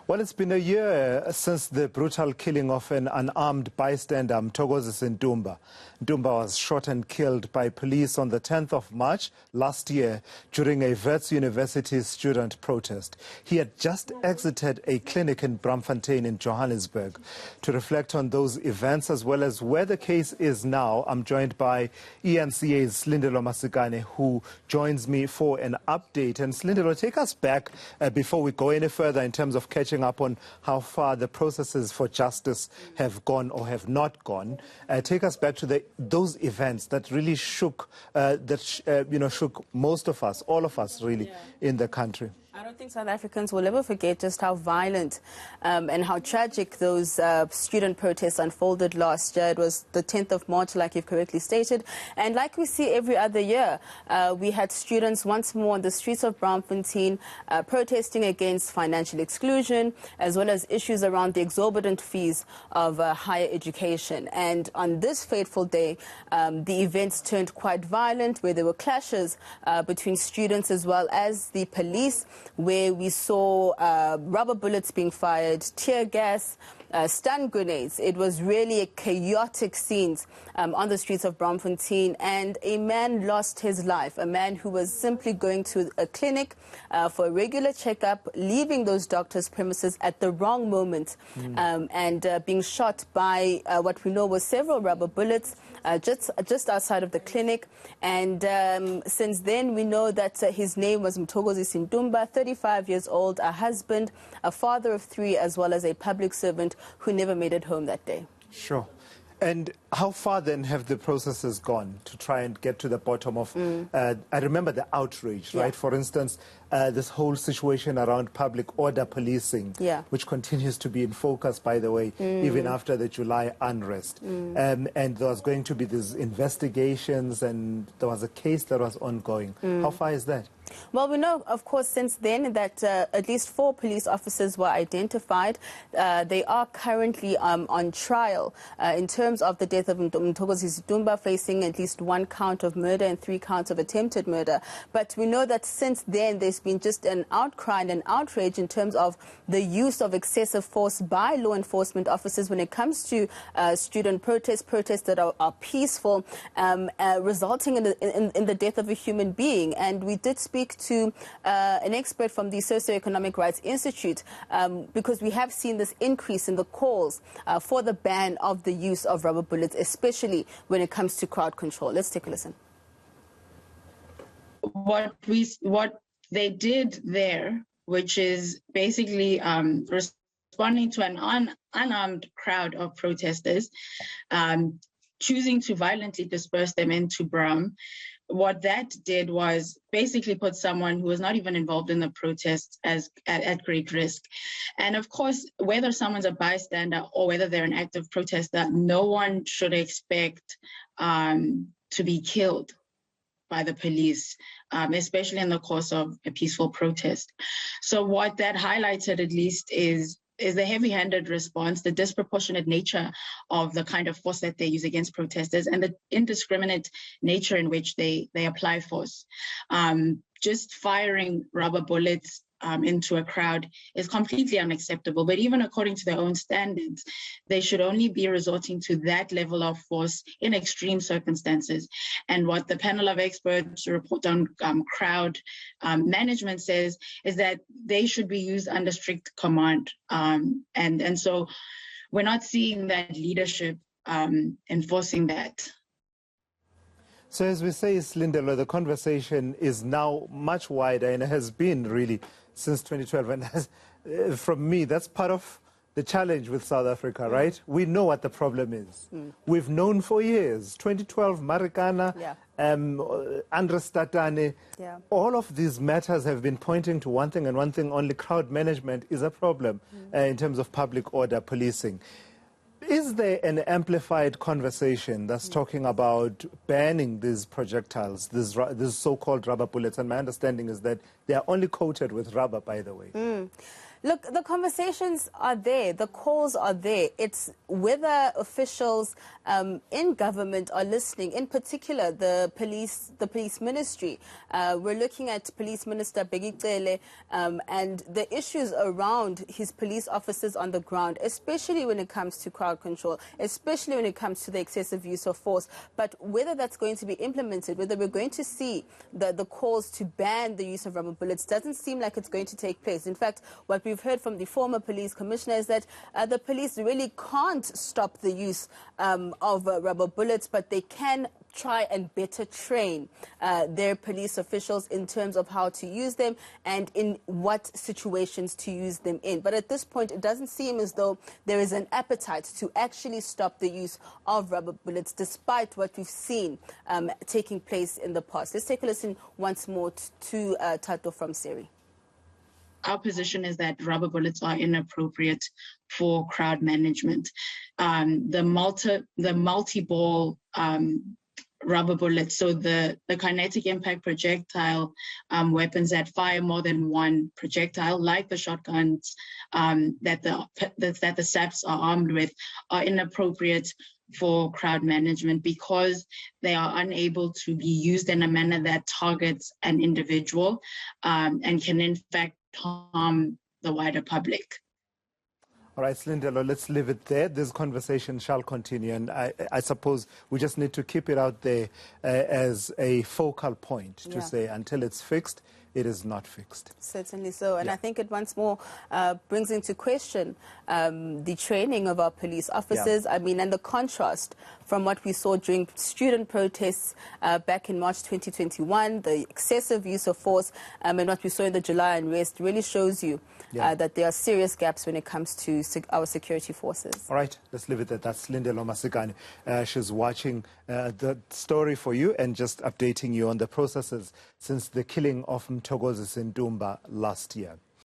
Well, it's been a year since the brutal killing of an unarmed bystander, Mthokozisi Ntumba. Ntumba was shot and killed by police on the 10th of March last year during a Wits University student protest. He had just exited a clinic in Braamfontein in Johannesburg. To reflect on those events as well as where the case is now, I'm joined by ENCA's Slindelo Masikane, who joins me for an update. And Slindelo, take us back before we go any further in terms of catching up on how far the processes for justice have gone or have not gone. Take us back to those events that really shook, shook most of us, all of us really, in the country. I don't think South Africans will ever forget just how violent and how tragic those student protests unfolded last year. It was the 10th of March, like you've correctly stated. And like we see every other year, we had students once more on the streets of Braamfontein protesting against financial exclusion, as well as issues around the exorbitant fees of higher education. And on this fateful day, the events turned quite violent, where there were clashes between students as well as the police, where we saw rubber bullets being fired, tear gas, stun grenades. It was really a chaotic scenes on the streets of Braamfontein, and a man lost his life, a man who was simply going to a clinic for a regular checkup, leaving those doctors' premises at the wrong moment, and being shot by what we know was several rubber bullets just outside of the clinic. And since then, we know that his name was Mthokozisi Ntumba, 35 years old, a husband, a father of 3, as well as a public servant who never made it home that day. Sure. And how far then have the processes gone to try and get to the bottom of, I remember the outrage, right? For instance, this whole situation around public order policing, which continues to be in focus, by the way, even after the July unrest. And there was going to be these investigations, and there was a case that was ongoing. How far is that? Well, we know, of course, since then that at least 4 police officers were identified. They are currently on trial in terms of the death of Mthokozisi Ntumba, facing at least 1 count of murder and 3 counts of attempted murder. But we know that since then there's been just an outcry and an outrage in terms of the use of excessive force by law enforcement officers when it comes to student protests that are peaceful, resulting in the death of a human being. And we did speak to an expert from the Socioeconomic Rights Institute, because we have seen this increase in the calls for the ban of the use of rubber bullets, especially when it comes to crowd control. Let's take a listen. What they did there, which is basically responding to an unarmed crowd of protesters, choosing to violently disperse them into Braam. What that did was basically put someone who was not even involved in the protests at great risk. And of course, whether someone's a bystander or whether they're an active protester, no one should expect to be killed by the police, especially in the course of a peaceful protest. So what that highlighted, at least, is the heavy-handed response, the disproportionate nature of the kind of force that they use against protesters, and the indiscriminate nature in which they apply force. Just firing rubber bullets into a crowd is completely unacceptable. But even according to their own standards, they should only be resorting to that level of force in extreme circumstances. And what the panel of experts report on crowd management says is that they should be used under strict command. And so we're not seeing that leadership enforcing that. So as we say, Slindelo, the conversation is now much wider, and it has been really since 2012. And from me, that's part of the challenge with South Africa, right? We know what the problem is. We've known for years. 2012, Marikana, Andres Tatane, all of these matters have been pointing to one thing and one thing only: crowd management is a problem in terms of public order policing. Is there an amplified conversation that's talking about banning these projectiles, these so-called rubber bullets? And my understanding is that they are only coated with rubber, by the way. Look, the conversations are there, the calls are there. It's whether officials in government are listening, in particular the police ministry. We're looking at Police Minister Begicele and the issues around his police officers on the ground, especially when it comes to crowd control, especially when it comes to the excessive use of force. But whether that's going to be implemented, whether we're going to see the calls to ban the use of rubber bullets, doesn't seem like it's going to take place. In fact, what we've heard from the former police commissioner is that the police really can't stop the use of rubber bullets, but they can try and better train their police officials in terms of how to use them and in what situations to use them in. But at this point, it doesn't seem as though there is an appetite to actually stop the use of rubber bullets, despite what we've seen taking place in the past. Let's take a listen once more to Tato from Seri. Our position is that rubber bullets are inappropriate for crowd management. The multi-ball rubber bullets, so the kinetic impact projectile weapons that fire more than one projectile, like the shotguns that the SAPs are armed with, are inappropriate for crowd management because they are unable to be used in a manner that targets an individual and can in fact harm the wider public. All right, Slindelo, let's leave it there. This conversation shall continue, and I suppose we just need to keep it out there as a focal point to say until it's fixed, it is not fixed. Certainly so. And I think it once more brings into question the training of our police officers. I mean, and the contrast from what we saw during student protests back in March 2021, the excessive use of force, and what we saw in the July unrest really shows you that there are serious gaps when it comes to our security forces. All right, let's leave it there. That's Lindelo Masikane. She's watching the story for you and just updating you on the processes since the killing of Mthokozisi Ntumba last year.